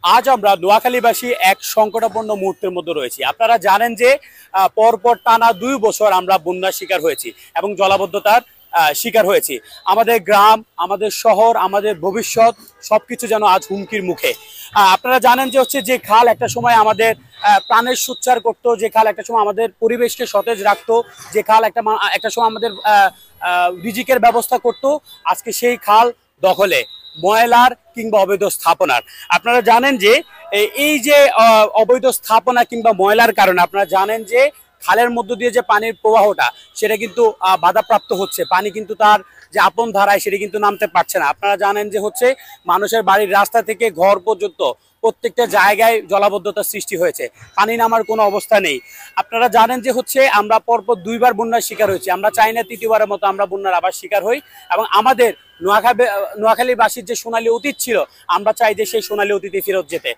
আজ আমরা নোয়াখালীবাসী এক সংকটাপন্ন মুহূর্তের মধ্যে রয়েছি। আপনারা জানেন যে পরপর টানা ২ বছর আমরা বন্যার শিকার হয়েছি এবং জলাবদ্ধতার শিকার হয়েছি। আমাদের গ্রাম, আমাদের শহর, আমাদের ভবিষ্যৎ সবকিছু যেন আজ হুমকির মুখে। আপনারা জানেন যে যে খাল একটা সময় আমাদের প্রাণের সোচ্চার করতো, যে খাল একটা সময় আমাদের পরিবেশকে সতেজ রাখতো, যে খাল একটা সময় আমাদের রিজিকের ব্যবস্থা করতো, আজকে সেই খাল দখলে, ময়লার কিংবা অবৈধ স্থাপনার। আপনারা জানেন যে এই যে অবৈধ স্থাপনা কিংবা ময়লার কারণে আপনারা জানেন যে খালের মধ্য দিয়ে যে পানির প্রবাহটা সেটা কিন্তু বাধাপ্রাপ্ত হচ্ছে। পানি কিন্তু তার যে আপন ধারায় সেটা কিন্তু নামতে পারছে না। আপনারা জানেন যে মানুষের বাড়ির রাস্তা থেকে ঘর পর্যন্ত প্রত্যেকটা জায়গায় জলাবদ্ধতার সৃষ্টি হয়েছে, পানি নামার কোনো অবস্থা নেই। আপনারা জানেন যে আমরা পরপর ২বার বন্যার শিকার হয়েছি। আমরা চাই না তৃতীয়বারের মতো আমরা বন্যার আবার শিকার হই এবং আমাদের নোয়াখালীবাসীর যে সোনালী অতীত ছিল, আমরা চাই যে সেই সোনালী অতীতে ফেরত যেতে।